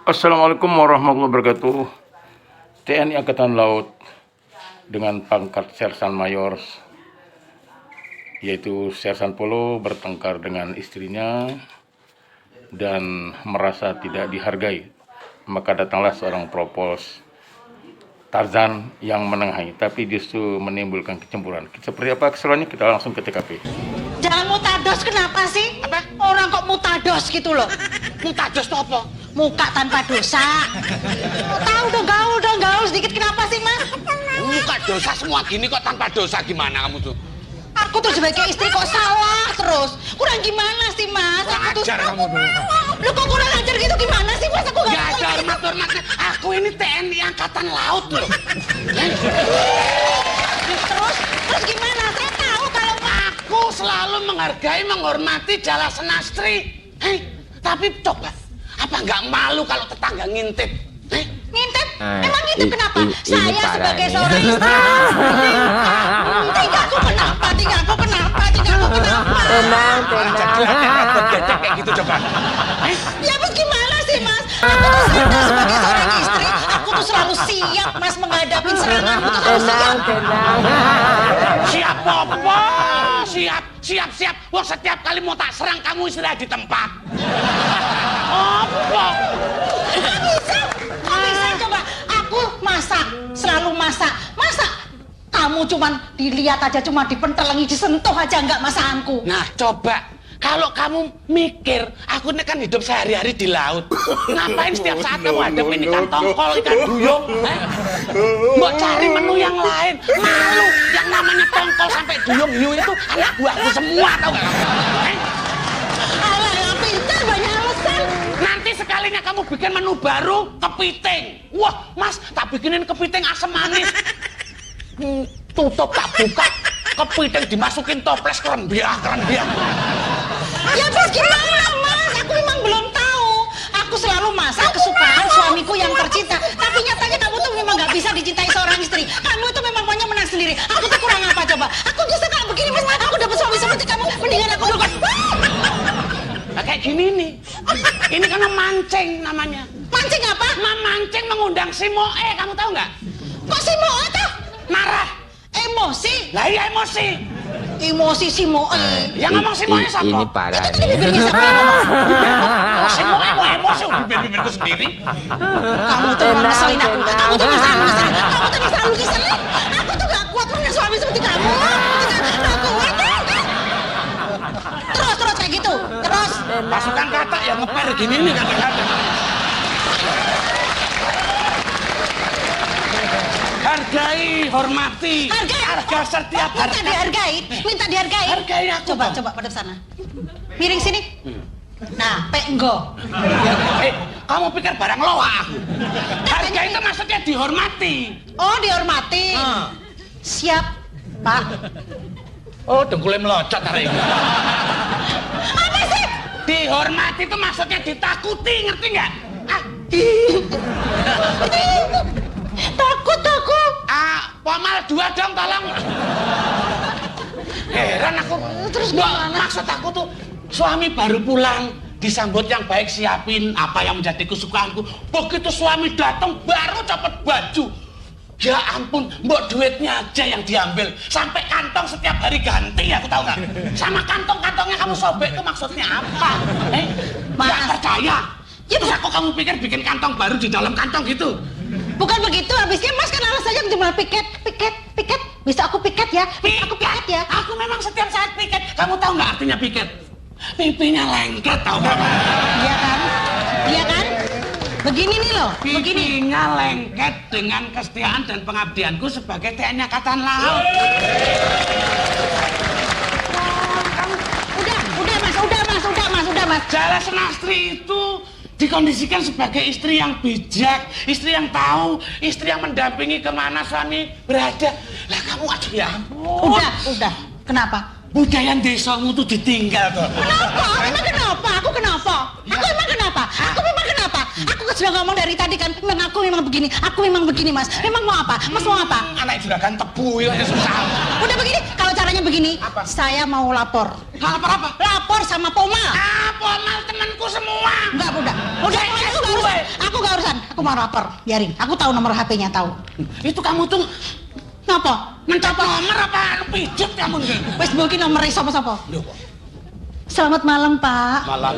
Assalamualaikum warahmatullahi wabarakatuh. TNI Angkatan Laut dengan pangkat Sersan Mayor, yaitu Sersan Polo, bertengkar dengan istrinya dan merasa tidak dihargai. Maka datanglah seorang propos Tarzan yang menengahi, tapi justru menimbulkan kecemburuan. Seperti apa keseruannya, kita langsung ke TKP. Jangan mutados, kenapa sih? Apa? Orang kok mutados gitu loh. Mutados tuh apa? Muka tanpa dosa. Tahu dong, gaul sedikit, kenapa sih mas? Muka dosa semua gini kok tanpa dosa, gimana kamu tuh? Aku tuh sebagai istri kok salah terus. Kurang gimana sih mas? Kurang Aku tuh ajar kamu tuh. Lu kok kurang ajar gitu, gimana sih mas? Aku Gak gak ada hormat-hormatnya. Aku ini TNI Angkatan Laut loh. Terus gimana? Saya tahu kalau Aku selalu menghargai, menghormati Jala Senastri. Tapi coba, apa nggak malu kalau tetangga ngintip? ngintip. Emang gitu kenapa? Saya parah sebagai nih. seorang istri. Tinggalku kenapa? Tenang. Jadi repot gede kayak gitu coba. Ya bos gimana sih mas? Aku tuh sebagai seorang istri, aku tuh selalu siap mas menghadapi serangan. Aku tuh selalu siap. Siap apa? Siap. Wah, setiap kali mau tak serang kamu istirahat di tempat. Apa? Kok bisa coba? Aku masak, selalu masak. Masa kamu cuman dilihat aja, cuma dipentelengi, disentuh aja nggak masakanku? Nah, coba. Kalau kamu mikir, aku ini kan hidup sehari-hari di laut. Ngapain setiap saat kamu hadapin ikan tongkol, ikan duyung? Mau cari menu yang lain. Malu, yang namanya tongkol sampai duyung hiu itu anak buahku semua, tau gak kamu? Alah, yang pintar banyak alasan. Nanti sekalinya kamu bikin menu baru, kepiting. Wah, mas, tak bikinin kepiting asam manis. Tutup tak buka, kepiting dimasukin toples kerenbiak. Ya bos gimana mas? Aku memang belum tahu. Aku selalu masak kesukaan suamiku yang tercinta. Tapi nyatanya kamu tuh memang nggak bisa dicintai seorang istri. Kamu itu memang maunya menang sendiri. Aku tuh kurang apa coba? Aku justru kalau begini mas, aku dapat suami seperti kamu. Mendingan aku dulu. Nah, kayak gini nih. Ini karena mancing namanya. Mancing apa? Mancing mengundang si Moe, kamu tahu nggak? Kok si Moe tuh? Marah. Emosi? Lah iya emosi. Emosi si Moe. Yang ngomong si Moe siapa? Ini parah Itu nih. bibirnya siapa yang ngomong? Oh, si Moe mau emosi bibir-bibirku sendiri. Kamu tuh memang ngeselin aku. Kamu tuh ngeselin. Kamu tuh selalu ngeselin. Aku tuh gak kuat punya suami seperti kamu. Gak kuat. Terus kayak gitu. Terus. Pasukan kata yang ngeper gini nih kata-kata. Hargai, hormati. Harga setiap harga. Minta dihargai. Hargai aku. Coba pada sana. Miring sini. Nah, penggo. Kamu pikir barang loa aku? Harga itu maksudnya dihormati. Oh, dihormati. Siap, Pak. Oh, dengkulnya melocot hari ini. Apa sih? Dihormati itu maksudnya ditakuti, ngerti nggak? Takut aku. Pomal 2 dong, tolong. Heran aku. Terus Nggak, gimana? maksud aku tuh, suami baru pulang, disambut yang baik, siapin apa yang menjadi kesukaanku. Begitu suami datang, baru dapat baju. Ya ampun, mbok duitnya aja yang diambil. Sampai kantong setiap hari ganti, aku tahu nggak? Sama kantong-kantongnya kamu sobek itu maksudnya apa? Nggak percaya? Ya, Terus aku kamu pikir bikin kantong baru di dalam kantong gitu? Bukan begitu, habisnya mas kan alasannya cuma piket. Bisa aku piket ya? Aku piket ya? Aku memang setiap saat piket. Kamu tahu nggak artinya piket? Pipinya lengket, tahu nggak? Iya kan? Begini nih loh, begini. Pipinya lengket dengan kesetiaan dan pengabdianku sebagai TNI Angkatan Laut. Udah mas. Jala Senastri itu dikondisikan sebagai istri yang bijak, istri yang tahu, istri yang mendampingi kemana suami berada. Lah kamu aduh ya ampun. Udah. Kenapa? Budaya desamu tuh ditinggal tuh. Kenapa? Emang kenapa? Aku kenapa? Aku memang kenapa? Aku kan sudah ngomong dari tadi kan, memang aku memang begini. Aku memang begini mas. Memang mau apa? Mas mau apa? Anak juragan tebu ya susah. Udah begini, kalau caranya begini, Apa? saya mau lapor. Lapor apa? Lapor sama Pomal. Pomal temanku semua. Enggak, udah. Aku Aku mau lapor, biarin. Aku tahu nomor HP-nya, tahu. Itu kamu tuh Ngapa? mencap nomor apa pijat kamu nih? Wes mungkin nomor sapa-sapa. Loh, Selamat malam, Pak. malam.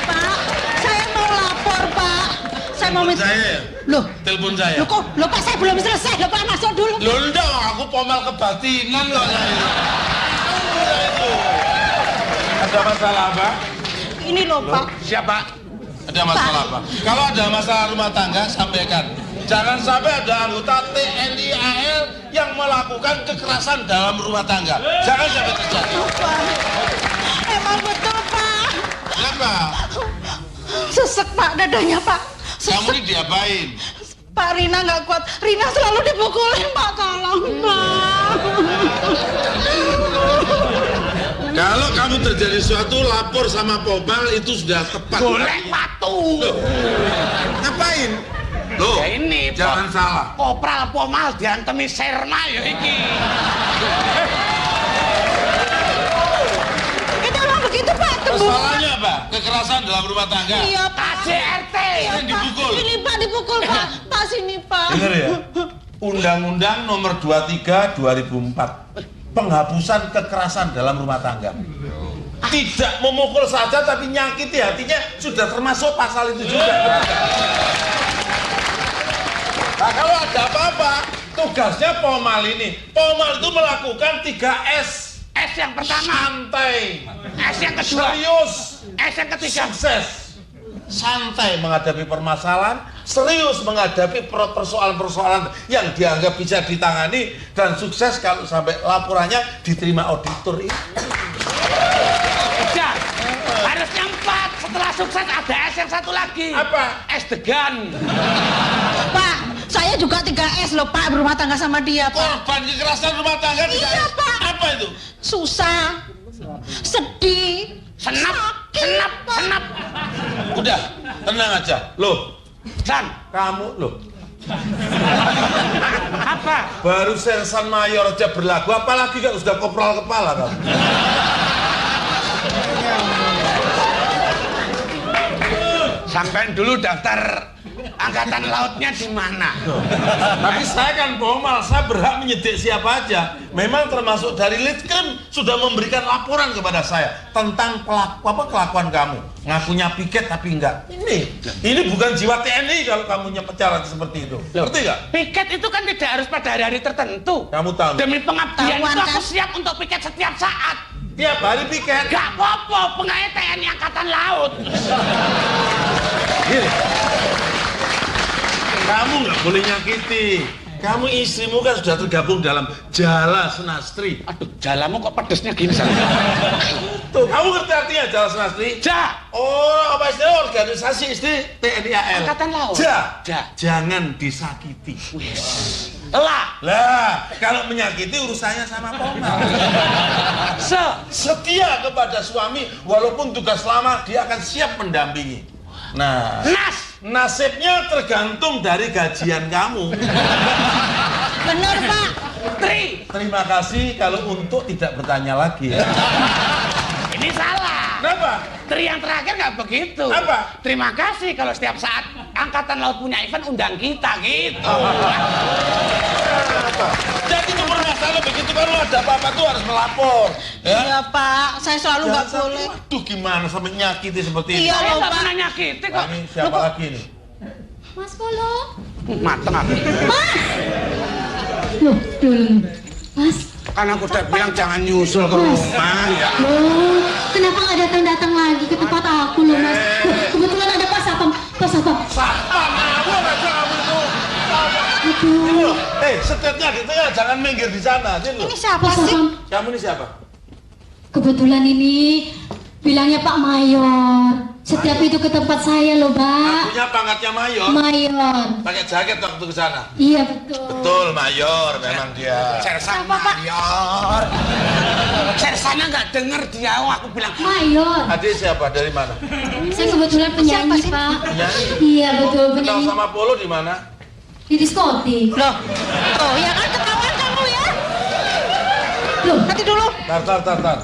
Pak, saya mau lapor, Pak. Saya mau minta. Saya. Loh, Telepon saya. loh kok, loh Pak, saya belum selesai. Loh Pak, masuk dulu. Loh enggak, aku pomal kebatinan kok saya. Itu. Ada masalah apa? Ini loh, Pak. Siapa? Ada masalah apa? Kalau ada masalah rumah tangga, sampaikan. Jangan sampai ada anggota TNI AL yang melakukan kekerasan dalam rumah tangga. Jangan sampai terjadi. Pak, emang betul, Pak. Kenapa? Sesek, Pak, dadanya, Pak. Kamu Sesek. ini diapain? Pak, Rina nggak kuat. Rina selalu dipukulin, Pak. Tolong, Pak. Kalau kamu terjadi sesuatu, lapor sama Pomal, itu sudah tepat. Golek batu. Ngapain? Loh, Ya ini, jangan salah. Kopral Pomal diantemi Serna ya iki. Itu emang begitu, Pak. Masalahnya apa? Kekerasan dalam rumah tangga. Iya, Pak. KDRT. Iya, Yang dipukul. Pak. Ini, Pak, dipukul, Pak. Pak, sini, Pak. Dengar ya, Undang-Undang Nomor 23 2004 penghapusan kekerasan dalam rumah tangga. Tidak memukul saja tapi nyakiti hatinya sudah termasuk pasal itu juga. Nah kalau ada apa-apa, tugasnya Pomal ini. Pomal itu melakukan 3S. S yang pertama, Santai, S yang kedua, serius, S yang ketiga. sukses. Santai menghadapi permasalahan, serius menghadapi persoalan-persoalan yang dianggap bisa ditangani, dan sukses kalau sampai laporannya diterima auditor ini. Udah, harusnya 4. Setelah sukses ada S yang satu lagi. Apa? S degan. Pak, saya juga 3S loh, Pak, berumah tangga sama dia, Pak. Korban kekerasan rumah tangga tidak. Iya, Pak. Apa itu? Susah, sedih, Senap, sakit, senap, Pak. senap. Udah, tenang aja. Loh, Dan kamu loh. apa? Baru sersan mayor aja berlagu, apalagi kalau sudah kopral kepala kamu. Sampai dulu daftar angkatan lautnya di mana? Tapi saya kan Pomal, saya berhak menyidik siapa aja. Memang termasuk dari Litkrim sudah memberikan laporan kepada saya tentang kelakuan kamu. Ngakunya piket tapi enggak. Ini bukan jiwa TNI kalau kamu cara seperti itu. Ngerti nggak? Piket itu kan tidak harus pada hari tertentu. Kamu tahu? Demi pengabdian Tahuan, itu aku kan? siap untuk piket setiap saat. Tiap hari piket. Gak apa-apa, pengayat TNI Angkatan Laut. Gini. Kamu nggak boleh nyakiti. Kamu istrimu kan sudah tergabung dalam Jala Senastri. Aduh, jalamu kok pedesnya gini sana. Tuh, kamu ngerti artinya Jala Senastri? Ja, Oh, apa istilah organisasi istri TNI AL? Angkatan Laut. Ja. Ja. Jangan disakiti. lah, Lah, kalau menyakiti urusannya sama Pomal. Setia kepada suami, walaupun tugas lama dia akan siap mendampingi. Nah, nasibnya tergantung dari gajian kamu. Bener, Pak. Terima kasih kalau untuk tidak bertanya lagi ya. Ini salah. Kenapa? Tri yang terakhir nggak begitu. Apa? Terima kasih kalau setiap saat Angkatan Laut punya event undang kita gitu. Jadi itu bermasalah begitu, kalau ada apa-apa tuh harus melapor. Iya, Pak. Saya selalu nggak Jangan sampai, boleh. Waduh, gimana sampai nyakiti seperti ini? Iya, Saya loh, nggak Pak. pernah nyakiti Nah, kok. ini siapa lagi nih? Mas Polo. Mateng aku. Loh, Mas. Kan aku udah bilang jangan nyusul ke rumah ya. Loh, kenapa nggak datang-datang lagi ke tempat aku loh, Mas? Loh, kebetulan ada Pak Sapam. Pak Sapam. Satpam, ngawur aja kamu itu. Aduh. Ini loh, setetnya di tengah, jangan minggir di sana. Sini loh. Ini siapa Pak sih? Sapam. Kamu ini siapa? Kebetulan ini bilangnya Pak Mayor. Setiap itu ke tempat saya loh, Pak. Akunya pangkatnya mayor. Mayor. Pakai jaket waktu ke sana. Iya, betul. Betul, mayor memang dia. Sersan Mayor. Sersannya nggak denger dia, aku bilang. Mayor. Adik siapa? Dari mana? Saya kebetulan penyanyi, sih? Pak. Penyanyi? Iya, betul, Kenal penyanyi. sama Polo di mana? Di diskotik. Loh, oh ya kan ketahuan kamu ya. Loh, Nanti dulu. Tar.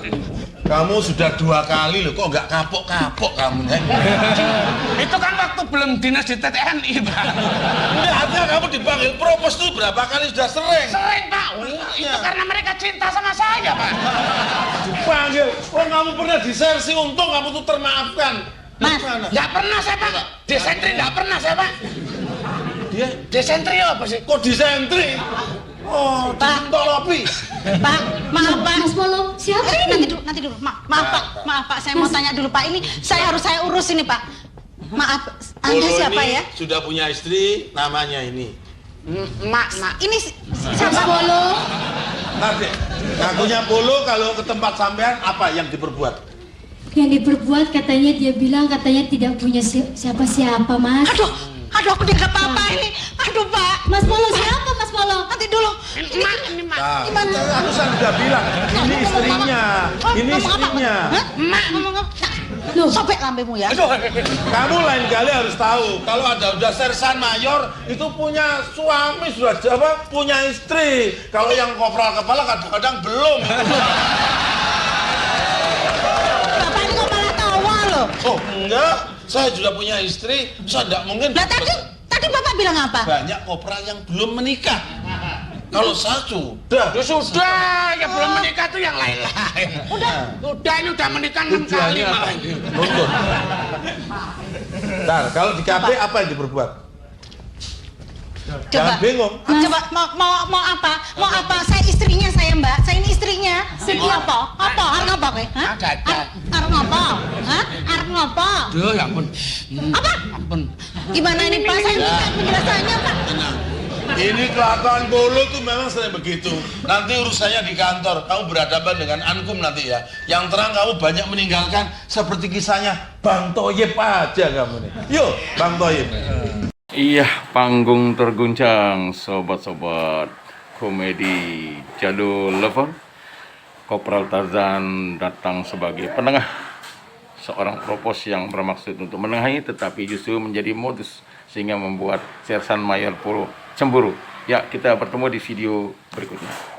Kamu sudah 2 kali loh, kok nggak kapok-kapok kamu? Itu kan waktu belum dinas di TNI, Pak. Enggak, artinya kamu dipanggil propos tuh berapa kali sudah sering? Sering, Pak. Itu karena mereka cinta sama saya, Pak. Dipanggil. Oh, kamu pernah disersi, untung kamu tuh termaafkan. Mas, Gimana? Nggak pernah saya, Pak. Desentri nggak pernah saya, Pak. Dia Desentri apa sih? kok disentri? Oh, Pak. ditolopi. Pak, maaf Pak. Mas Polo, siapa Nanti ini? dulu, maaf Pak, saya mau tanya dulu Pak, ini harus saya urus ini Pak. Maaf, Anda Bolo siapa ini ya? sudah punya istri, namanya ini. Mak. Ini Mas siapa? Polo, Nanti, ngakunya Bolo kalau ke tempat sampean apa yang diperbuat? yang diperbuat katanya dia bilang katanya tidak punya siapa-siapa, Mas. Aduh aku tidak apa-apa ini. Aduh Pak. Mas Polo siapa, Mas Polo? Nanti dulu. Ini mak. Nah, Gimana? aku sudah bilang, ini istrinya, ini istrinya. Hah? Mak ngomong apa? Loh. Sobek lambemu ya. Kamu lain kali harus tahu, kalau ada udah sersan mayor itu punya suami sudah apa? Punya istri. Kalau yang kopral kepala kadang-kadang belum. Bapak ini kok malah tawa loh. Oh enggak, saya juga punya istri. Saya tidak mungkin. Lah tadi Bapak bilang apa? Banyak kopral yang belum menikah. Kalau saya sudah. Ya sudah, ya belum menikah tuh yang lain-lain. Udah ini udah menikah 6 kali malah. Nonton. Ntar, kalau di KP apa yang diperbuat? Jangan bingung. Coba mau apa? Mau apa? Saya istrinya saya Mbak. Saya ini istrinya. Mau apa? Apa? Arep ngapa kowe? Hah? Ada. Arep ngapa? Hah? Arep ngapa? Duh, ya ampun. Apa? Ampun. Gimana ini Pak? Saya minta penjelasannya Pak. Ini kelakuan Bolo tuh memang sering begitu. Nanti urusannya di kantor. Kamu berhadapan dengan Ankum nanti ya. Yang terang kamu banyak meninggalkan seperti kisahnya Bang Toyib aja kamu nih. Yuk, Bang Toyib. Iya, panggung terguncang, sobat-sobat komedi Jadul Lover. Kopral Tarzan datang sebagai penengah. Seorang propos yang bermaksud untuk menengahi tetapi justru menjadi modus sehingga membuat Sersan Mayor Polo cemburu. Ya, kita bertemu di video berikutnya.